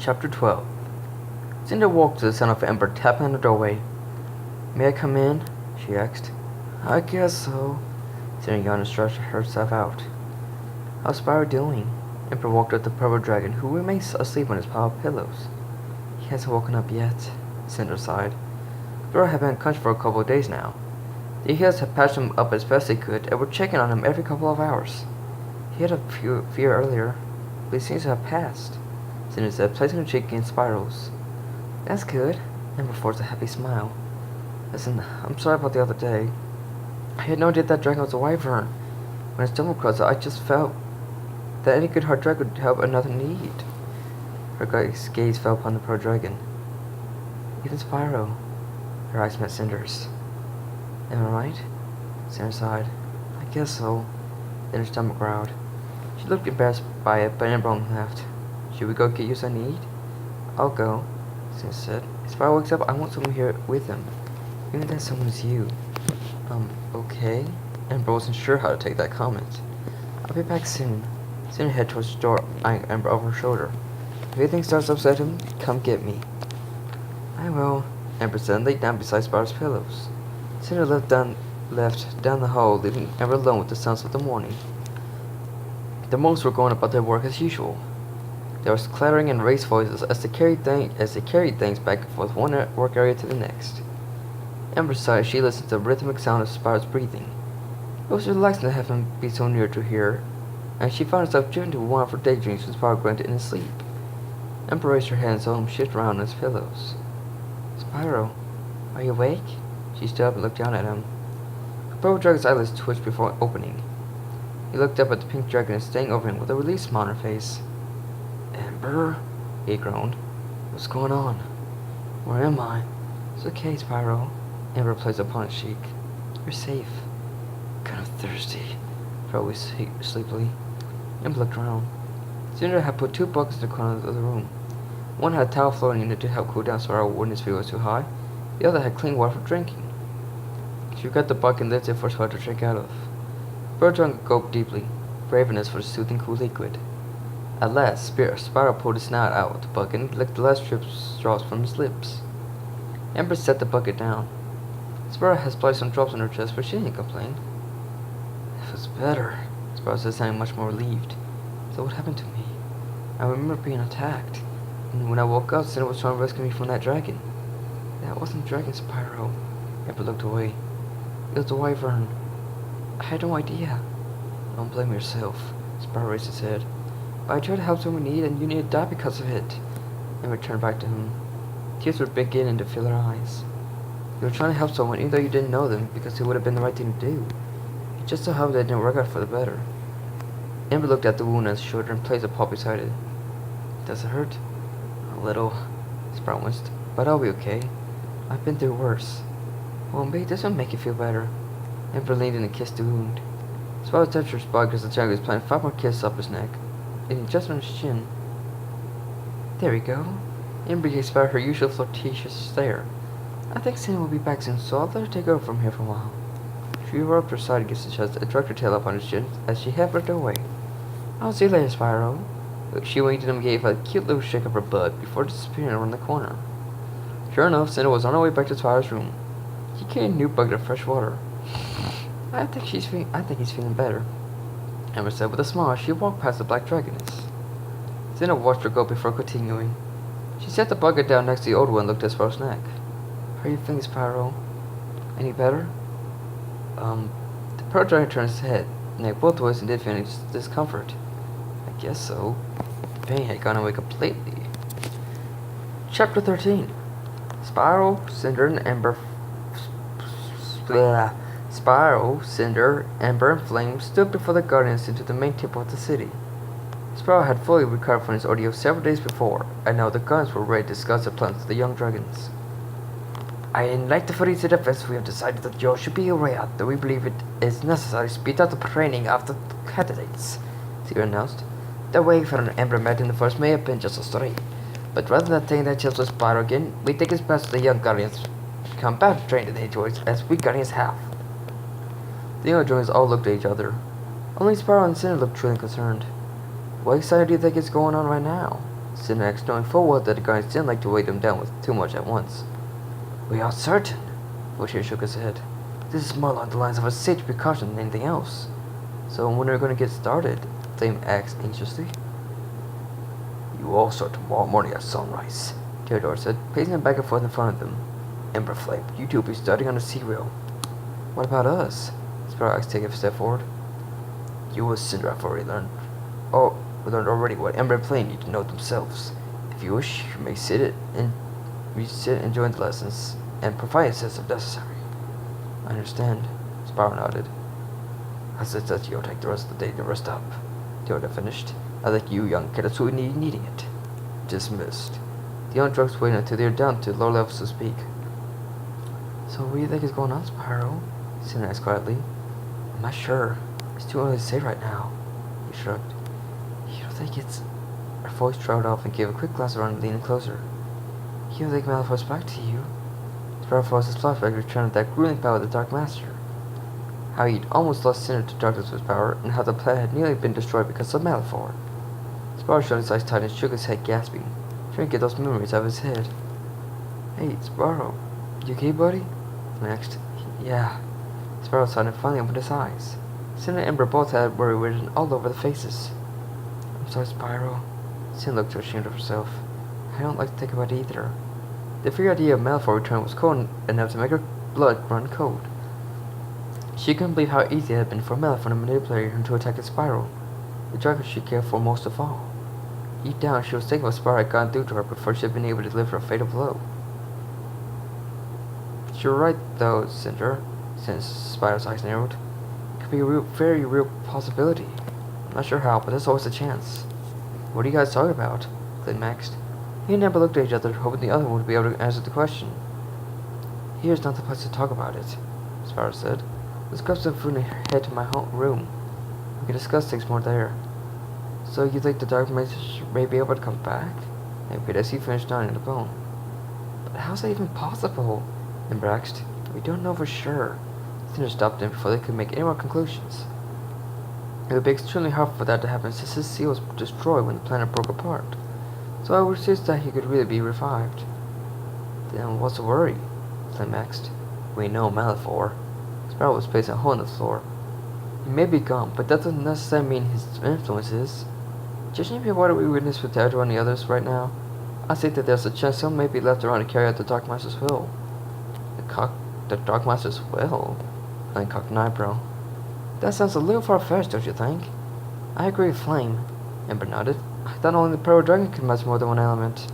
Chapter 12. Cinder woke to the sound of Ember tapping on the doorway. "May I come in?" she asked. "I guess so." Cinder yawned and stretched herself out. "How's Spyro doing?" Ember walked up to the purple dragon, who remained asleep on his pile of pillows. "He hasn't woken up yet," Cinder sighed. Spyro had been unconscious for a couple of days now. The healers had patched him up as best they could and were checking on him every couple of hours. He had a fever earlier, but it seems to have passed, Cinder said, placing her cheek against Spyro's. "That's good," Ember forced a happy smile. "Listen, I'm sorry about the other day. I had no idea that dragon was a wyvern. When I stumbled across it, I just felt that any good heart dragon would help another need." Her gaze fell upon the pearl dragon. "Even Spyro." Her eyes met Cinder's. "Am I right?" Cinder sighed. "I guess so." Then her stomach growled. She looked embarrassed by it, but Ember only laughed. "Should we go get you some to eat?" "I'll go," Cinder said. "If Spyro wakes up, I want someone here with him. Even if that someone is you." Okay." Ember wasn't sure how to take that comment. "I'll be back soon." Cinder headed towards the door, eyeing Ember over her shoulder. "If anything starts to upset him, come get me." "I will," Ember said, and laid down beside Spyro's pillows. Cinder left down the hall, leaving Ember alone with the sounds of the morning. The monks were going about their work as usual. There was clattering and raised voices as they carried things back and forth from one work area to the next. Ember sighed as she listened to the rhythmic sound of Spyro's breathing. It was relaxing to have him be so near to hear, and she found herself driven to one of her daydreams when Spyro grunted in his sleep. Ember raised her hand and saw him shift around on his pillows. "Spyro, are you awake?" She stood up and looked down at him. The purple dragon's eyelids twitched before opening. He looked up at the pink dragon staying over him with a relieved smile on her face. "Ember," he groaned. "What's going on?" "Where am I?" "It's okay, Spyro." Ember placed upon his cheek. "You're safe." "Kind of thirsty," Spyro whispered sleepily. Ember looked around. Cinder had put 2 buckets in the corner of the room. One had a towel floating in it to help cool down Spyro when his fever was too high. The other had clean water for drinking. She got the bucket and lifted it for Spyro to drink out of. Spyro drank and gulped deeply, braveness for the soothing cool liquid. At last, Spyro pulled his snout out of the bucket and licked the last drops from his lips. Ember set the bucket down. Spyro had splashed some drops on her chest, but she didn't complain. "It feels better," Spyro said, sounding much more relieved. "So what happened to me? I remember being attacked, and when I woke up, Cinder was trying to rescue me from that dragon." "That wasn't dragon, Spyro." Ember looked away. "It was a wyvern. I had no idea." "Don't blame yourself," Spyro raised his head. "But I tried to help someone in need, and you nearly died because of it." Ember turned back to him. Tears were beginning to fill her eyes. "You were trying to help someone even though you didn't know them, because it would have been the right thing to do. It just so happened that it didn't work out for the better." Ember looked at the wound on his shoulder and placed a paw beside it. "Does it hurt?" "A little," Spyro winced. "But I'll be okay. I've been through worse." "Well, maybe this will make you feel better." Ember leaned in and kissed the wound. Spyro touched her spot because the dragon was planting 5 more kisses up his neck, and just on his chin. "There we go." Ember gave Spyro her usual flirtatious stare. "I think Cinder will be back soon, so I'll let her take over from here for a while." She rubbed her side against his chest and dragged her tail up on his chin as she headed away. "I'll see you later, Spyro." She winked at him and gave a cute little shake of her butt before disappearing around the corner. Sure enough, Cinder was on her way back to Spyro's room. He carried a new bucket of fresh water. I think he's feeling better," Ember said with a smile as she walked past the black dragoness. Cinder watched her go before continuing. She set the bucket down next to the old one and looked at Spyro's neck. "How are you feeling, Spyro? Any better?" The pearl dragon turned his head, neck both ways, and did feel any discomfort. "I guess so." The pain had gone away completely. Chapter 13. Spyro, Cinder, and Ember and Flame stood before the guardians into the main temple of the city. Spyro had fully recovered from his ordeal several days before, and now the guardians were ready to discuss their plans with the young dragons. "I invite the free citizens. We have decided that you should be aware that we believe it is necessary to speed up the training of the candidates," Zero announced. "The way for an Ember met in the forest may have been just a story, but rather than taking their chance with Spyro again, we think it's best the young guardians become better trained in the Androids as we guardians have." The young dragons all looked at each other. Only Spyro and Cinder looked truly concerned. "What exactly do you think is going on right now?" Cinder asked, knowing full well that the guardians didn't like to weigh them down with too much at once. We are certain. Fauchery shook his head. This is more along the lines of a safety precaution than anything else. So when are we going to get started? Flame asked anxiously. You all start tomorrow morning at sunrise, Theodore said, pacing back and forth in front of them. Ember Flame, you two will be starting on the sea rail. What about us? Spyro asked, taking a step forward. You and Cinder have already learned. Oh, we learned already what Ember and Flame need to know themselves. If you wish, you may sit and join the lessons, and provide assistance if necessary. I understand. Spyro nodded. I suggest you'll take the rest of the day to rest up. Theodore finished. I think you young cadets will be needing it. Dismissed. The young drugs waited until they were down to lower levels to speak. So what do you think is going on, Spyro? Cinder asked quietly. I'm not sure. It's too early to say right now. He shrugged. You don't think it's... Her voice trailed off and gave a quick glance around, leaning closer. You don't think Malfoy's back to you? Spyro forced his flashback to return with that grueling power of the Dark Master. How he'd almost lost Cinder to darkness with his power, and how the planet had nearly been destroyed because of Malfoy. Spyro shut his eyes tight and shook his head, gasping, trying to get those memories out of his head. Hey, Spyro, you okay, buddy? Next. Yeah. Spyro sighed and finally opened his eyes. Cinder and Ember both had worry written all over the faces. I'm sorry, Spyro. Cinder looked ashamed of herself. I don't like to think about it either. The very idea of Malfoy returning was cold enough to make her blood run cold. She couldn't believe how easy it had been for Malfoy to manipulate her to attack Spyro, the dragon she cared for most of all. Deep down, she was thinking what Spyro had gone through to her before she had been able to deliver a fatal blow. But you're right, though, Cinder, since Spyro's eyes narrowed. It could be a very real possibility. I'm not sure how, but there's always a chance. What are you guys talking about? Flynn asked. He and Amber looked at each other, hoping the other one would be able to answer the question. Here's not the place to talk about it, Spyro said. Let's grab some food and head to my room. We can discuss things more there. So you think the Dark Master may be able to come back? Maybe as he finished nodding the bone. But how's that even possible? Ember asked. We don't know for sure. Cinder stopped them before they could make any more conclusions. It would be extremely hard for that to happen since his seal was destroyed when the planet broke apart. So I would suggest that he could really be revived. Then what's the worry? Flynn asked. We know Malfoy. Spyro was placing a hole in the floor. He may be gone, but that doesn't necessarily mean his influence is. Judging by what we witnessed with Theodore and the others right now, I think that there's a chance some may be left around to carry out the Dark Master's will. The Dark Master's will? Flynn cocked an eyebrow. That sounds a little far-fetched, don't you think? I agree with Flame. Ember nodded. I thought only the Purple Dragon could match more than one element.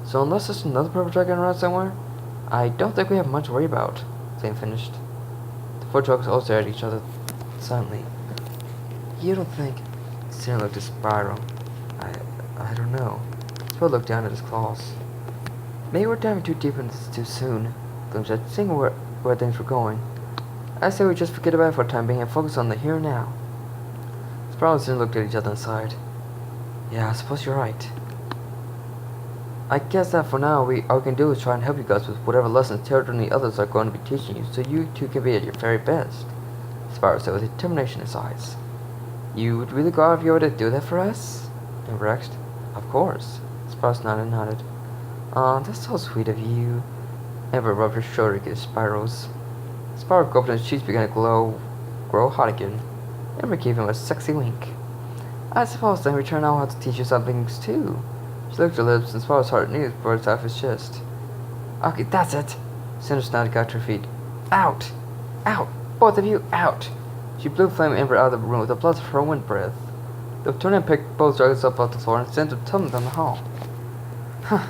So unless there's another Purple Dragon around somewhere, I don't think we have much to worry about. Flame finished. The four dragons all stared at each other silently. You don't think... Cinder looked at Spyro. I don't know. Spyro looked down at his claws. Maybe we're diving too deep into this too soon, Flame said, seeing where things were going. I say we just forget about it for the time being and focus on the here and now. Spyro and Cinder looked at each other and sighed. Yeah, I suppose you're right. I guess that for now, all we can do is try and help you guys with whatever lessons Theodore and the others are going to be teaching you, so you two can be at your very best, Spyro said with determination in his eyes. You would really go out of your way to do that for us? Ember asked. Of course. Spyro nodded. Aw, that's so sweet of you. Ember rubbed her shoulder against Spyro's. Spyro gulped and his cheeks began to grow hot again. Ember gave him a sexy wink. I suppose then in return I'll have to teach you some things too. She licked her lips and Spyro's heart nearly burst out of his chest. Okay, that's it. Cinder snotted got to her feet. Out! Out! Both of you, out! She blew Flame and Ember out of the room with a blast of her wind breath. The lieutenant picked both dragons up off the floor and sent them tumbling down the hall. Huh.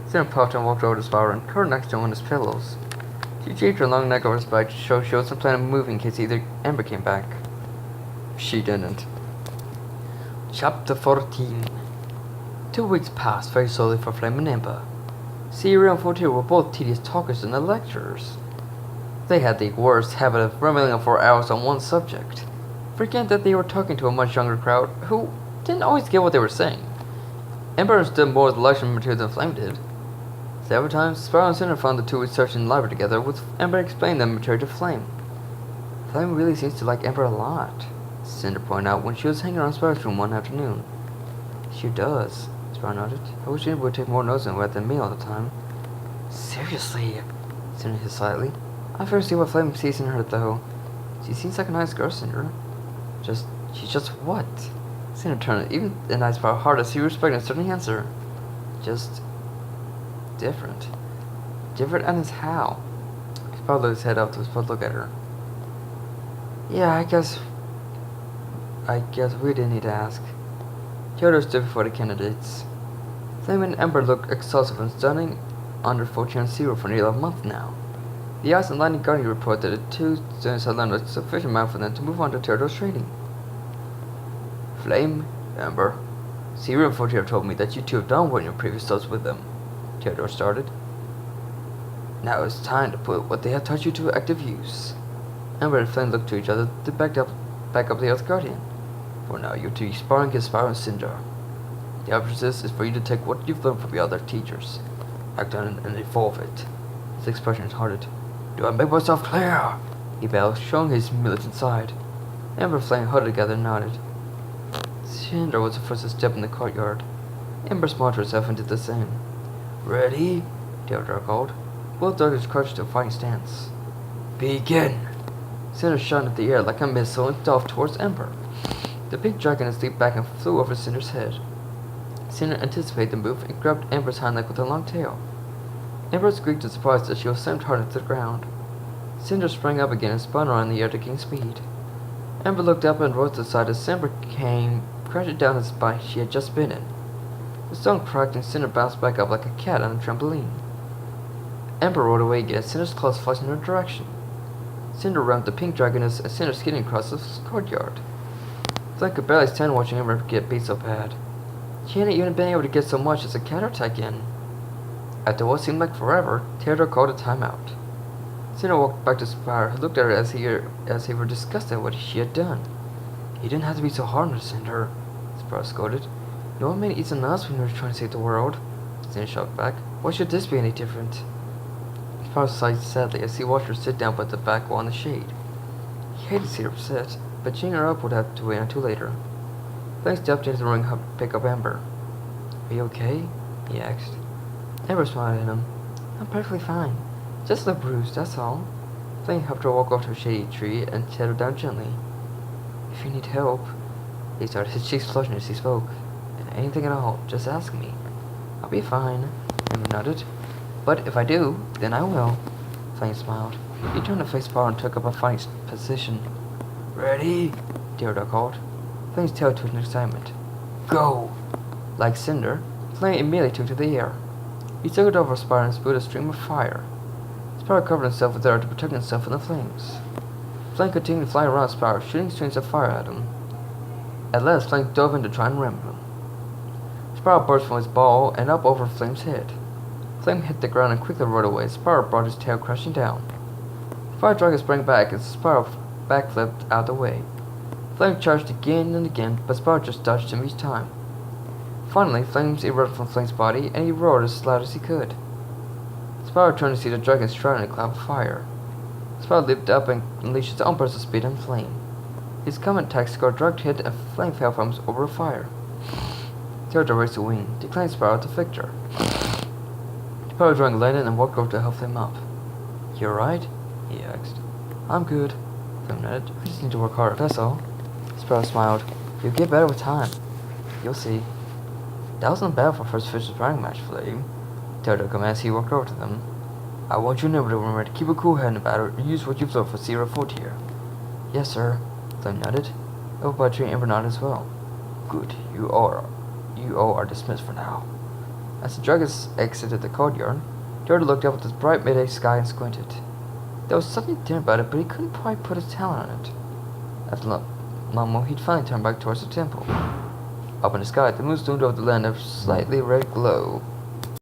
Cinder puffed and walked over to Spyro and curled next to him on his pillows. She draped her long neck over his back to show she wasn't planning on moving in case either Ember came back. She didn't. Chapter 14. 2 weeks passed very slowly for Flame and Ember. Siri and Fortier were both tedious talkers in their lectures. They had the worst habit of rambling on for hours on one subject, forgetting that they were talking to a much younger crowd who didn't always get what they were saying. Ember understood more of the lecture material than Flame did. Several times, Spyro and Cinder found the two researching in the library together, with Ember explaining the material to Flame. Flame really seems to like Ember a lot, Cinder pointed out when she was hanging around Spyro's room one afternoon. She does, Spyro nodded. I wish anyone would take more notice than me all the time. Seriously, Cinder hissed slightly. I first see what Flame sees in her, though. She seems like a nice girl, Cinder. She's just what? Cinder turned even the nice Spyro hard to see respect and certain answer. Just different. Different as how? Spyro looked his head up to look at her. Yeah, I guess we didn't need to ask. Theodore stood before the candidates. Flame and Ember looked exhausted and stunning under 14 and 0 for nearly a month now. The Ice and Lightning Guardian reported that the two students had learned a sufficient amount for them to move on to Theodore's training. Flame, Ember, Zero and 14 have told me that you two have done one of your previous studies with them. Theodore started. Now it's time to put what they have taught you to active use. Ember and Flame looked to each other to back up the Earth Guardian. For now, you're to be sparring against Spyro and Cinder. The objective is for you to take what you've learned from the other teachers, act on it, and evolve it. His expression is hardened. Do I make myself clear? He bellowed, showing his militant side. Ember and Flame huddled together and nodded. Cinder was the first to step in the courtyard. Ember smiled to herself and did the same. Ready? Theodore called. Both dragons crouched to a fighting stance. Begin! Cinder shot into the air like a missile and dove towards Ember. The big dragon leaped back and flew over Cinder's head. Cinder anticipated the move and grabbed Ember's hind leg with a long tail. Ember squeaked in surprise as she was slammed hard into the ground. Cinder sprang up again and spun around in the air to gain speed. Ember looked up and rolled to the side as Cinder came crashing down the spike she had just been in. The stone cracked and Cinder bounced back up like a cat on a trampoline. Ember rolled away again as Cinder's claws flashed in her direction. Cinder rammed the pink dragoness and Cinder skidding across the courtyard. Flame could barely stand watching Ember get beat so bad. She hadn't even been able to get so much as a counterattack in. After what seemed like forever, Theodore called a timeout. Cinder walked back to Spyro, who looked at her as he were disgusted at what she had done. You didn't have to be so hard on her, Cinder, Spyro scolded. No one made eats on us when we were trying to save the world. Cinder shot back. Why should this be any different? Spyro sighed sadly as he watched her sit down by the back wall in the shade. He hated to see her upset, but cheering her up would have to wait until later. Flame stepped into the ring to pick up Ember. Are you okay? He asked. Ember smiled at him. I'm perfectly fine. Just a bruise, that's all. Flame helped her walk off to a shady tree and set her down gently. If you need help, he started, his cheeks flushing as he spoke. Anything at all, just ask me. I'll be fine, Ember nodded. But if I do, then I will. Flame smiled. He turned to face Spyro and took up a fighting position. Ready? Theodore called. Flame's tail twitched in excitement. Go! Like Cinder, Flame immediately took to the air. He took it over Spyro and spewed a stream of fire. Spyro covered himself with air to protect himself from the flames. Flame continued to fly around Spyro, shooting streams of fire at him. At last, Flame dove in to try and ram him. Spyro burst from his ball and up over Flame's head. Flame hit the ground and quickly rolled away. Spyro brought his tail crashing down. Fire Dragon sprang back as Spyro backflipped out of the way. Flame charged again and again, but Spyro just dodged him each time. Finally, flames erupted from Flame's body, and he roared as loud as he could. Spyro turned to see the dragon shrouded in a cloud of fire. Spyro leaped up and unleashed his own burst of speed and flame. His common attack scored a direct hit, and Flame fell from his orb of fire. Theodore raised a wing, declaring Spyro the victor. Spyro drank landed and walked over to help Flame up. You alright? He asked. I'm good, Flame nodded. I just need to work harder, that's all. Spyro smiled. You'll get better with time. You'll see. That wasn't bad for first official sparring match, Flame. Theodore commanded as he walked over to them. I want you never to remember to keep a cool head in the battle and use what you've learned for Zero 4 tier. Yes, sir, Flame nodded. Everybody and Ember nodded as well. Good, you all are dismissed for now. As the dragons exited the courtyard, Theodore looked up at the bright midday sky and squinted. There was something different about it, but he couldn't quite put his talent on it. After a moment, he'd finally turned back towards the temple. Up in the sky, the moon loomed over the land of slightly red glow.